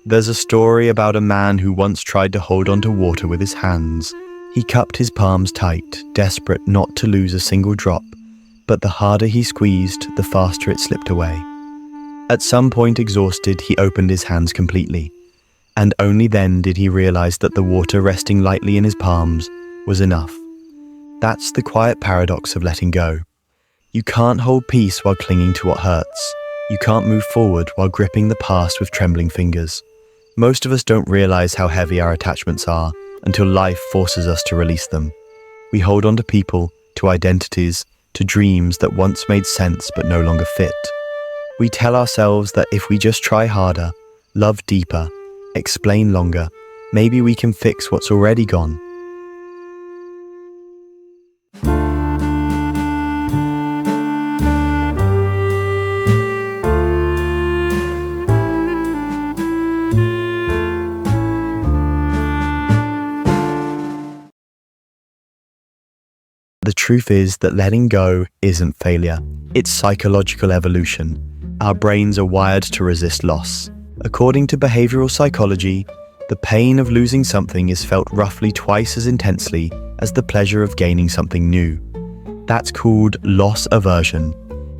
There's a story about a man who once tried to hold onto water with his hands. He cupped his palms tight, desperate not to lose a single drop, but the harder he squeezed, the faster it slipped away. At some point, exhausted, he opened his hands completely, and only then did he realize that the water resting lightly in his palms was enough. That's the quiet paradox of letting go. You can't hold peace while clinging to what hurts. You can't move forward while gripping the past with trembling fingers. Most of us don't realize how heavy our attachments are until life forces us to release them. We hold on to people, to identities, to dreams that once made sense but no longer fit. We tell ourselves that if we just try harder, love deeper, explain longer, maybe we can fix what's already gone. The truth is that letting go isn't failure. It's psychological evolution. Our brains are wired to resist loss. According to behavioral psychology, the pain of losing something is felt roughly twice as intensely as the pleasure of gaining something new. That's called loss aversion.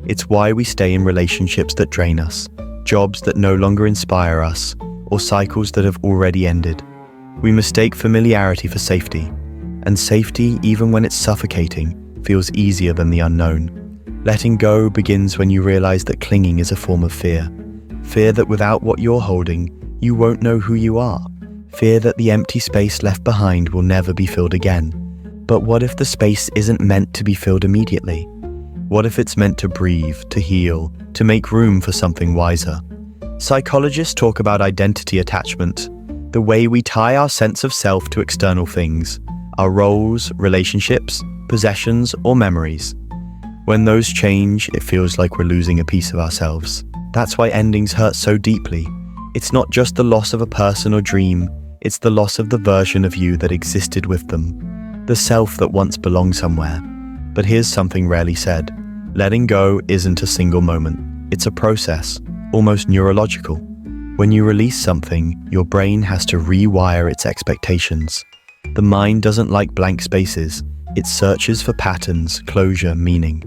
It's why we stay in relationships that drain us, jobs that no longer inspire us, or cycles that have already ended. We mistake familiarity for safety. And safety, even when it's suffocating, feels easier than the unknown. Letting go begins when you realize that clinging is a form of fear. Fear that without what you're holding, you won't know who you are. Fear that the empty space left behind will never be filled again. But what if the space isn't meant to be filled immediately? What if it's meant to breathe, to heal, to make room for something wiser? Psychologists talk about identity attachment, the way we tie our sense of self to external things. Our roles, relationships, possessions, or memories. When those change, it feels like we're losing a piece of ourselves. That's why endings hurt so deeply. It's not just the loss of a person or dream, it's the loss of the version of you that existed with them, the self that once belonged somewhere. But here's something rarely said. Letting go isn't a single moment. It's a process, almost neurological. When you release something, your brain has to rewire its expectations. The mind doesn't like blank spaces. It searches for patterns, closure, meaning.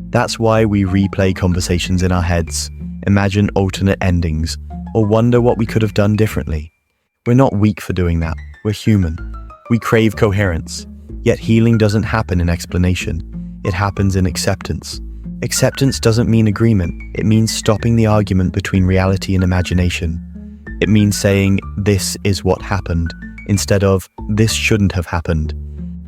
That's why we replay conversations in our heads, imagine alternate endings, or wonder what we could have done differently. We're not weak for doing that. We're human. We crave coherence. Yet healing doesn't happen in explanation. It happens in acceptance. Acceptance doesn't mean agreement. It means stopping the argument between reality and imagination. It means saying, "This is what happened," instead of, "This shouldn't have happened."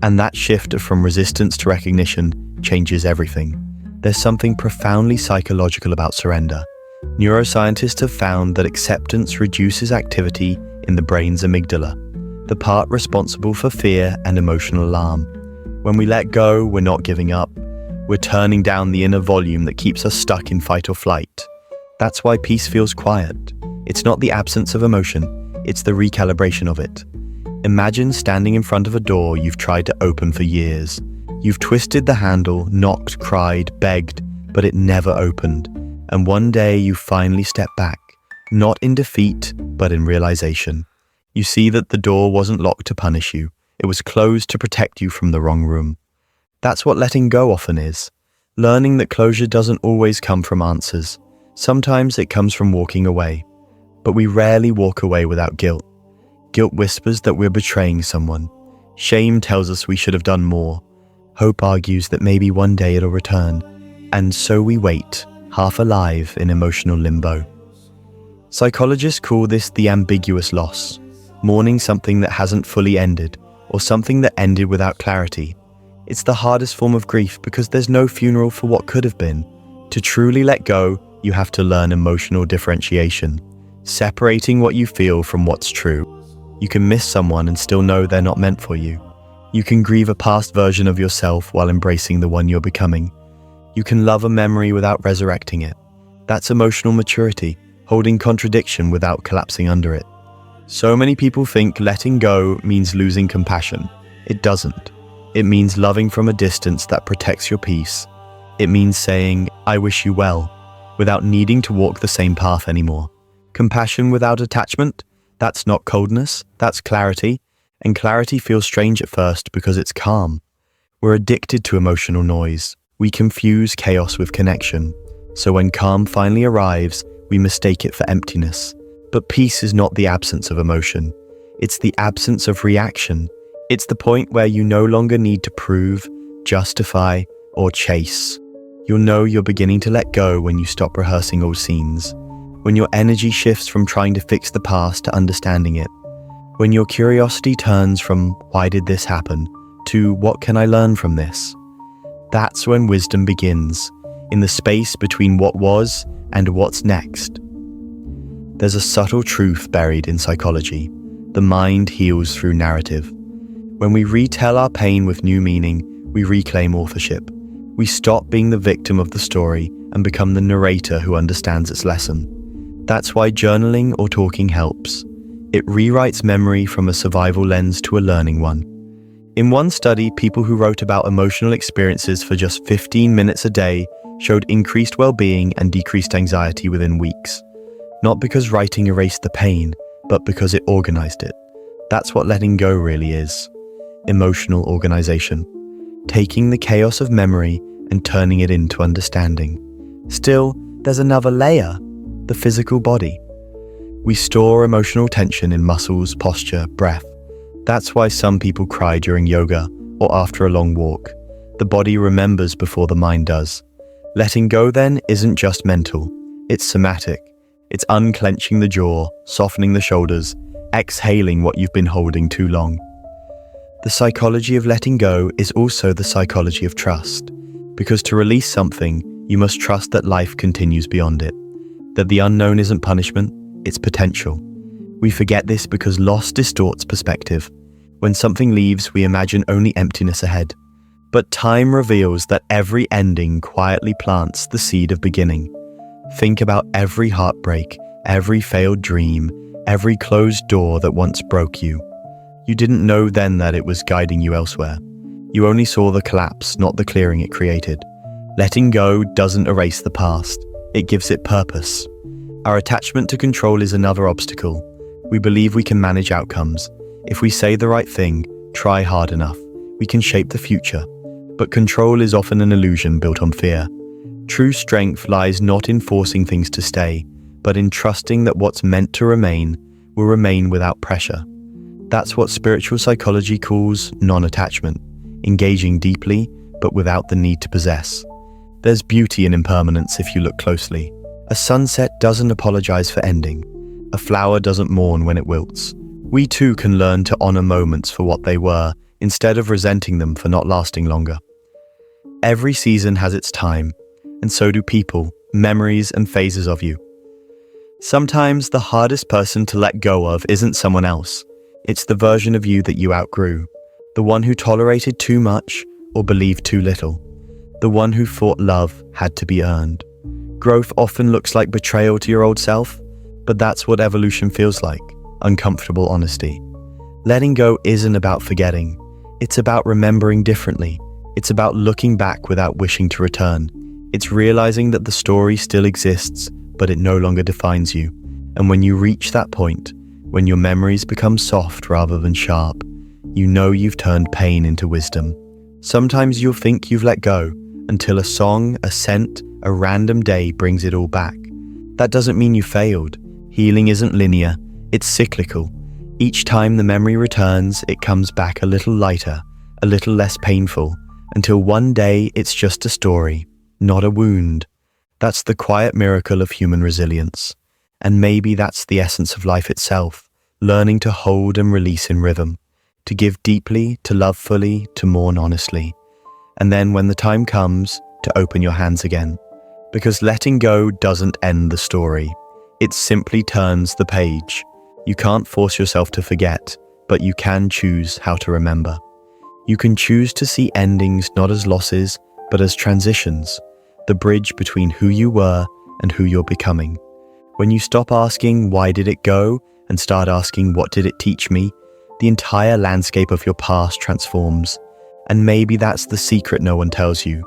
And that shift from resistance to recognition changes everything. There's something profoundly psychological about surrender. Neuroscientists have found that acceptance reduces activity in the brain's amygdala, the part responsible for fear and emotional alarm. When we let go, we're not giving up. We're turning down the inner volume that keeps us stuck in fight or flight. That's why peace feels quiet. It's not the absence of emotion, it's the recalibration of it. Imagine standing in front of a door you've tried to open for years. You've twisted the handle, knocked, cried, begged, but it never opened. And one day you finally step back, not in defeat, but in realization. You see that the door wasn't locked to punish you. It was closed to protect you from the wrong room. That's what letting go often is. Learning that closure doesn't always come from answers. Sometimes it comes from walking away. But we rarely walk away without guilt. Guilt whispers that we're betraying someone. Shame tells us we should have done more. Hope argues that maybe one day it'll return. And so we wait, half alive in emotional limbo. Psychologists call this the ambiguous loss, mourning something that hasn't fully ended, or something that ended without clarity. It's the hardest form of grief because there's no funeral for what could have been. To truly let go, you have to learn emotional differentiation, separating what you feel from what's true. You can miss someone and still know they're not meant for you. You can grieve a past version of yourself while embracing the one you're becoming. You can love a memory without resurrecting it. That's emotional maturity, holding contradiction without collapsing under it. So many people think letting go means losing compassion. It doesn't. It means loving from a distance that protects your peace. It means saying, "I wish you well," without needing to walk the same path anymore. Compassion without attachment? That's not coldness, that's clarity, and clarity feels strange at first because it's calm. We're addicted to emotional noise. We confuse chaos with connection. So when calm finally arrives, we mistake it for emptiness. But peace is not the absence of emotion. It's the absence of reaction. It's the point where you no longer need to prove, justify, or chase. You'll know you're beginning to let go when you stop rehearsing old scenes. When your energy shifts from trying to fix the past to understanding it. When your curiosity turns from "why did this happen?" to "what can I learn from this?" That's when wisdom begins, in the space between what was and what's next. There's a subtle truth buried in psychology. The mind heals through narrative. When we retell our pain with new meaning, we reclaim authorship. We stop being the victim of the story and become the narrator who understands its lesson. That's why journaling or talking helps. It rewrites memory from a survival lens to a learning one. In one study, people who wrote about emotional experiences for just 15 minutes a day showed increased well-being and decreased anxiety within weeks. Not because writing erased the pain, but because it organized it. That's what letting go really is. Emotional organization. Taking the chaos of memory and turning it into understanding. Still, there's another layer, the physical body. We store emotional tension in muscles, posture, breath. That's why some people cry during yoga or after a long walk. The body remembers before the mind does. Letting go then isn't just mental, it's somatic. It's unclenching the jaw, softening the shoulders, exhaling what you've been holding too long. The psychology of letting go is also the psychology of trust, because to release something, you must trust that life continues beyond it, that the unknown isn't punishment, it's potential. We forget this because loss distorts perspective. When something leaves, we imagine only emptiness ahead. But time reveals that every ending quietly plants the seed of beginning. Think about every heartbreak, every failed dream, every closed door that once broke you. You didn't know then that it was guiding you elsewhere. You only saw the collapse, not the clearing it created. Letting go doesn't erase the past, it gives it purpose. Our attachment to control is another obstacle. We believe we can manage outcomes. If we say the right thing, try hard enough, we can shape the future. But control is often an illusion built on fear. True strength lies not in forcing things to stay, but in trusting that what's meant to remain will remain without pressure. That's what spiritual psychology calls non-attachment, engaging deeply, but without the need to possess. There's beauty in impermanence if you look closely. A sunset doesn't apologize for ending. A flower doesn't mourn when it wilts. We too can learn to honor moments for what they were, instead of resenting them for not lasting longer. Every season has its time, and so do people, memories, and phases of you. Sometimes the hardest person to let go of isn't someone else. It's the version of you that you outgrew. The one who tolerated too much or believed too little. The one who thought love had to be earned. Growth often looks like betrayal to your old self, but that's what evolution feels like, uncomfortable honesty. Letting go isn't about forgetting. It's about remembering differently. It's about looking back without wishing to return. It's realizing that the story still exists, but it no longer defines you. And when you reach that point, when your memories become soft rather than sharp, you know you've turned pain into wisdom. Sometimes you'll think you've let go, until a song, a scent, a random day brings it all back. That doesn't mean you failed. Healing isn't linear, it's cyclical. Each time the memory returns, it comes back a little lighter, a little less painful, until one day it's just a story, not a wound. That's the quiet miracle of human resilience. And maybe that's the essence of life itself, learning to hold and release in rhythm, to give deeply, to love fully, to mourn honestly. And then when the time comes, to open your hands again. Because letting go doesn't end the story. It simply turns the page. You can't force yourself to forget, but you can choose how to remember. You can choose to see endings not as losses, but as transitions, the bridge between who you were and who you're becoming. When you stop asking, why did it go, and start asking, what did it teach me, the entire landscape of your past transforms. And maybe that's the secret no one tells you.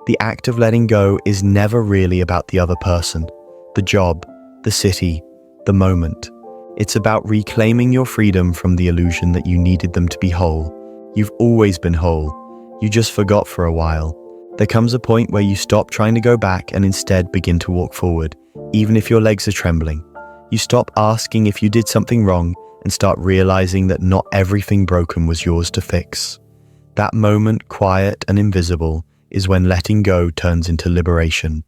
The act of letting go is never really about the other person, the job, the city, the moment. It's about reclaiming your freedom from the illusion that you needed them to be whole. You've always been whole. You just forgot for a while. There comes a point where you stop trying to go back and instead begin to walk forward, even if your legs are trembling. You stop asking if you did something wrong and start realizing that not everything broken was yours to fix. That moment, quiet and invisible, is when letting go turns into liberation.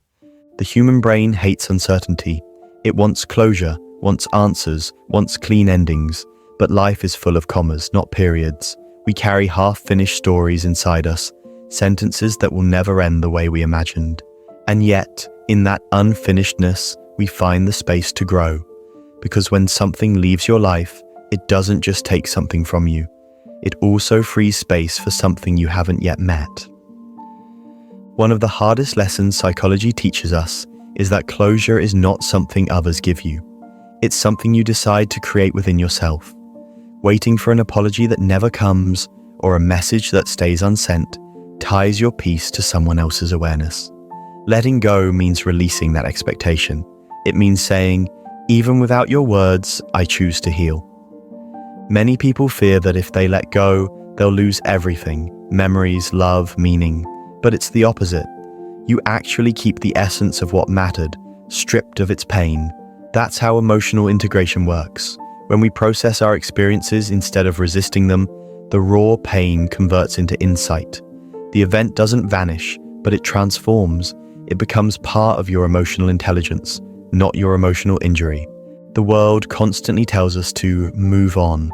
The human brain hates uncertainty. It wants closure, wants answers, wants clean endings. But life is full of commas, not periods. We carry half-finished stories inside us, sentences that will never end the way we imagined. And yet, in that unfinishedness, we find the space to grow. Because when something leaves your life, it doesn't just take something from you. It also frees space for something you haven't yet met. One of the hardest lessons psychology teaches us is that closure is not something others give you. It's something you decide to create within yourself. Waiting for an apology that never comes or a message that stays unsent ties your peace to someone else's awareness. Letting go means releasing that expectation. It means saying, even without your words, I choose to heal. Many people fear that if they let go, they'll lose everything, memories, love, meaning. But it's the opposite. You actually keep the essence of what mattered, stripped of its pain. That's how emotional integration works. When we process our experiences instead of resisting them, the raw pain converts into insight. The event doesn't vanish, but it transforms. It becomes part of your emotional intelligence, not your emotional injury. The world constantly tells us to move on.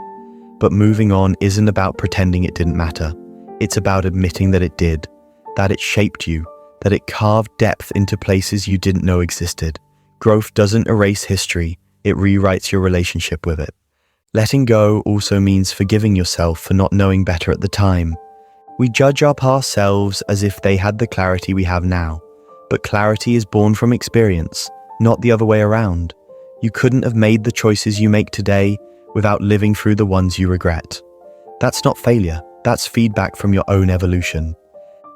But moving on isn't about pretending it didn't matter. It's about admitting that it did, that it shaped you, that it carved depth into places you didn't know existed. Growth doesn't erase history, it rewrites your relationship with it. Letting go also means forgiving yourself for not knowing better at the time. We judge our past selves as if they had the clarity we have now. But clarity is born from experience, not the other way around. You couldn't have made the choices you make today without living through the ones you regret. That's not failure, that's feedback from your own evolution.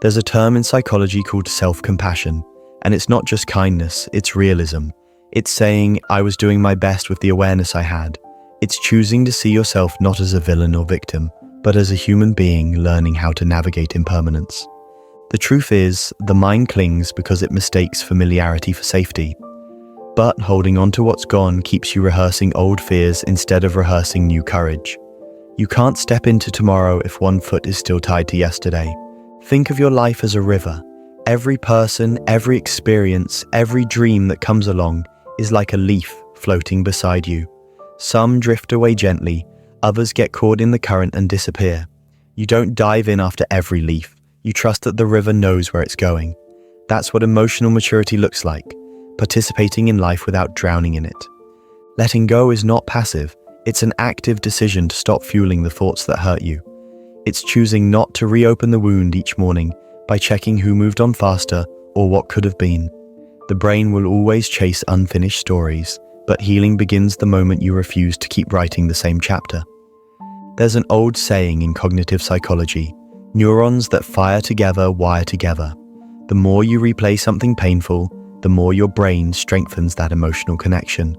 There's a term in psychology called self-compassion, and it's not just kindness, it's realism. It's saying, I was doing my best with the awareness I had. It's choosing to see yourself not as a villain or victim, but as a human being learning how to navigate impermanence. The truth is, the mind clings because it mistakes familiarity for safety. But holding on to what's gone keeps you rehearsing old fears instead of rehearsing new courage. You can't step into tomorrow if one foot is still tied to yesterday. Think of your life as a river. Every person, every experience, every dream that comes along is like a leaf floating beside you. Some drift away gently, others get caught in the current and disappear. You don't dive in after every leaf. You trust that the river knows where it's going. That's what emotional maturity looks like. Participating in life without drowning in it. Letting go is not passive, it's an active decision to stop fueling the thoughts that hurt you. It's choosing not to reopen the wound each morning by checking who moved on faster or what could have been. The brain will always chase unfinished stories, but healing begins the moment you refuse to keep writing the same chapter. There's an old saying in cognitive psychology, neurons that fire together wire together. The more you replay something painful, the more your brain strengthens that emotional connection.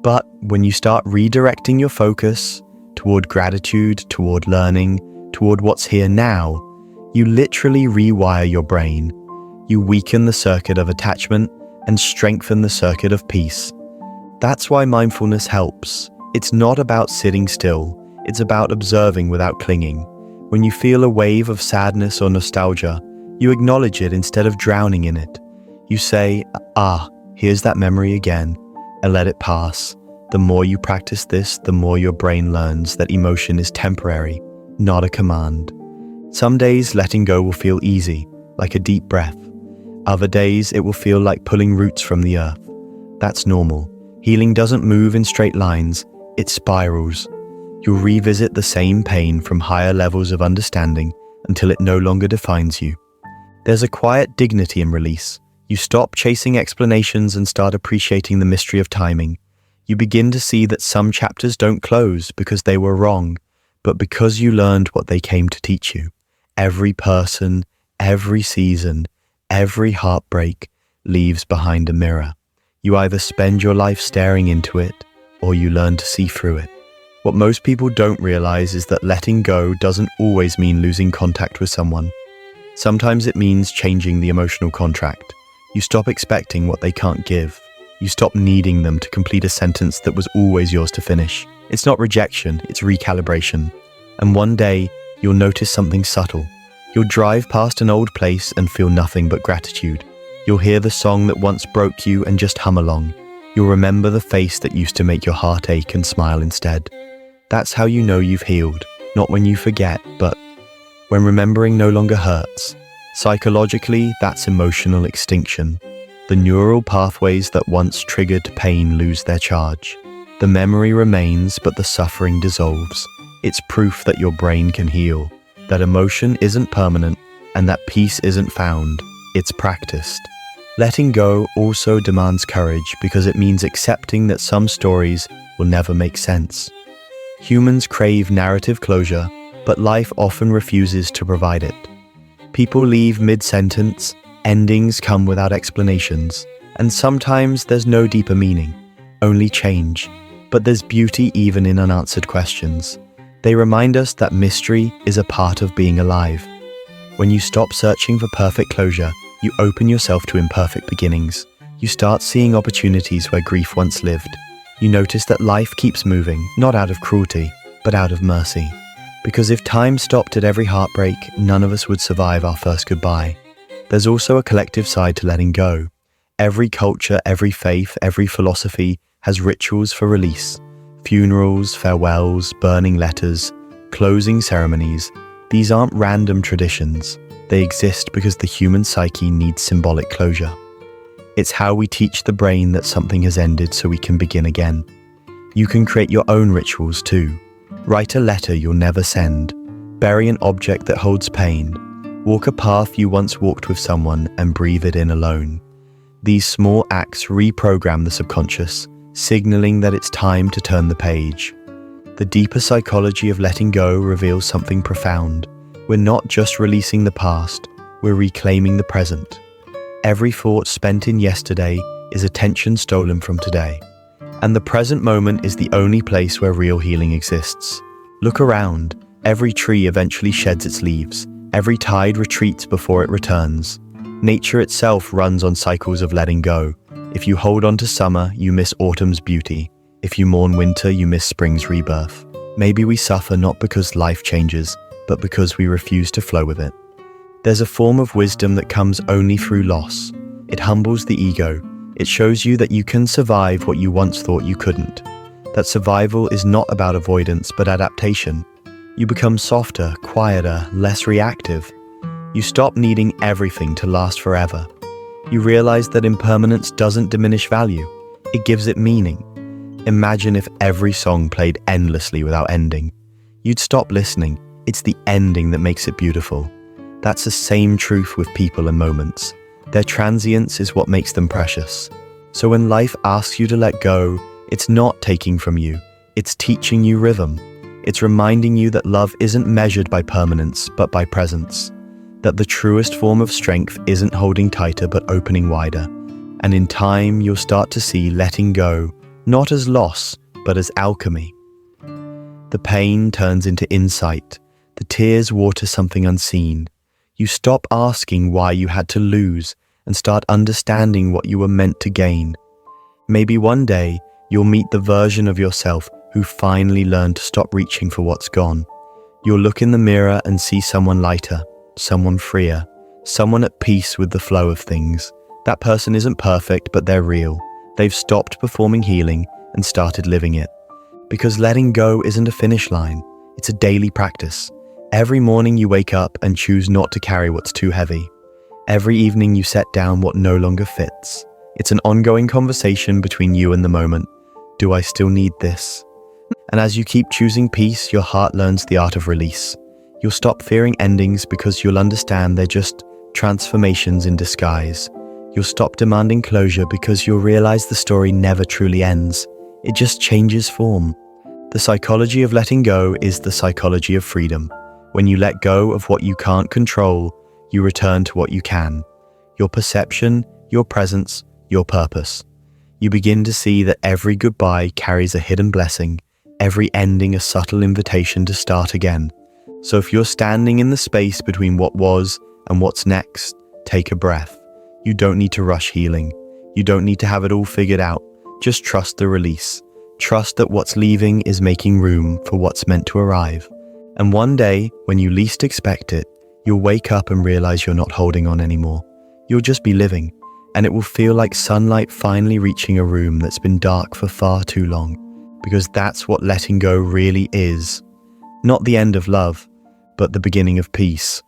But when you start redirecting your focus toward gratitude, toward learning, toward what's here now, you literally rewire your brain. You weaken the circuit of attachment and strengthen the circuit of peace. That's why mindfulness helps. It's not about sitting still, it's about observing without clinging. When you feel a wave of sadness or nostalgia, you acknowledge it instead of drowning in it. You say, here's that memory again, and let it pass. The more you practice this, the more your brain learns that emotion is temporary, not a command. Some days letting go will feel easy, like a deep breath. Other days it will feel like pulling roots from the earth. That's normal. Healing doesn't move in straight lines, it spirals. You'll revisit the same pain from higher levels of understanding until it no longer defines you. There's a quiet dignity in release. You stop chasing explanations and start appreciating the mystery of timing. You begin to see that some chapters don't close because they were wrong, but because you learned what they came to teach you. Every person, every season, every heartbreak leaves behind a mirror. You either spend your life staring into it, or you learn to see through it. What most people don't realize is that letting go doesn't always mean losing contact with someone. Sometimes it means changing the emotional contract. You stop expecting what they can't give. You stop needing them to complete a sentence that was always yours to finish. It's not rejection, it's recalibration. And one day, you'll notice something subtle. You'll drive past an old place and feel nothing but gratitude. You'll hear the song that once broke you and just hum along. You'll remember the face that used to make your heart ache and smile instead. That's how you know you've healed, not when you forget, but when remembering no longer hurts. Psychologically, that's emotional extinction. The neural pathways that once triggered pain lose their charge. The memory remains, but the suffering dissolves. It's proof that your brain can heal, that emotion isn't permanent, and that peace isn't found, it's practiced. Letting go also demands courage because it means accepting that some stories will never make sense. Humans crave narrative closure, but life often refuses to provide it. People leave mid-sentence, endings come without explanations, and sometimes there's no deeper meaning, only change. But there's beauty even in unanswered questions. They remind us that mystery is a part of being alive. When you stop searching for perfect closure, you open yourself to imperfect beginnings. You start seeing opportunities where grief once lived. You notice that life keeps moving, not out of cruelty, but out of mercy. Because if time stopped at every heartbreak, none of us would survive our first goodbye. There's also a collective side to letting go. Every culture, every faith, every philosophy has rituals for release. Funerals, farewells, burning letters, closing ceremonies. These aren't random traditions. They exist because the human psyche needs symbolic closure. It's how we teach the brain that something has ended so we can begin again. You can create your own rituals too. Write a letter you'll never send. Bury an object that holds pain. Walk a path you once walked with someone and breathe it in alone. These small acts reprogram the subconscious, signaling that it's time to turn the page. The deeper psychology of letting go reveals something profound. We're not just releasing the past, we're reclaiming the present. Every thought spent in yesterday is attention stolen from today. And the present moment is the only place where real healing exists. Look around. Every tree eventually sheds its leaves. Every tide retreats before it returns. Nature itself runs on cycles of letting go. If you hold on to summer, you miss autumn's beauty. If you mourn winter, you miss spring's rebirth. Maybe we suffer not because life changes, but because we refuse to flow with it. There's a form of wisdom that comes only through loss. It humbles the ego. It shows you that you can survive what you once thought you couldn't. That survival is not about avoidance, but adaptation. You become softer, quieter, less reactive. You stop needing everything to last forever. You realize that impermanence doesn't diminish value. It gives it meaning. Imagine if every song played endlessly without ending. You'd stop listening. It's the ending that makes it beautiful. That's the same truth with people and moments. Their transience is what makes them precious. So when life asks you to let go, it's not taking from you. It's teaching you rhythm. It's reminding you that love isn't measured by permanence, but by presence. That the truest form of strength isn't holding tighter, but opening wider. And in time, you'll start to see letting go, not as loss, but as alchemy. The pain turns into insight. The tears water something unseen. You stop asking why you had to lose and start understanding what you were meant to gain. Maybe one day, you'll meet the version of yourself who finally learned to stop reaching for what's gone. You'll look in the mirror and see someone lighter, someone freer, someone at peace with the flow of things. That person isn't perfect, but they're real. They've stopped performing healing and started living it. Because letting go isn't a finish line, it's a daily practice. Every morning you wake up and choose not to carry what's too heavy. Every evening you set down what no longer fits. It's an ongoing conversation between you and the moment. Do I still need this? And as you keep choosing peace, your heart learns the art of release. You'll stop fearing endings because you'll understand they're just transformations in disguise. You'll stop demanding closure because you'll realize the story never truly ends. It just changes form. The psychology of letting go is the psychology of freedom. When you let go of what you can't control, you return to what you can. Your perception, your presence, your purpose. You begin to see that every goodbye carries a hidden blessing, every ending a subtle invitation to start again. So if you're standing in the space between what was and what's next, take a breath. You don't need to rush healing. You don't need to have it all figured out. Just trust the release. Trust that what's leaving is making room for what's meant to arrive. And one day, when you least expect it, you'll wake up and realize you're not holding on anymore. You'll just be living, and it will feel like sunlight finally reaching a room that's been dark for far too long. Because that's what letting go really is. Not the end of love, but the beginning of peace.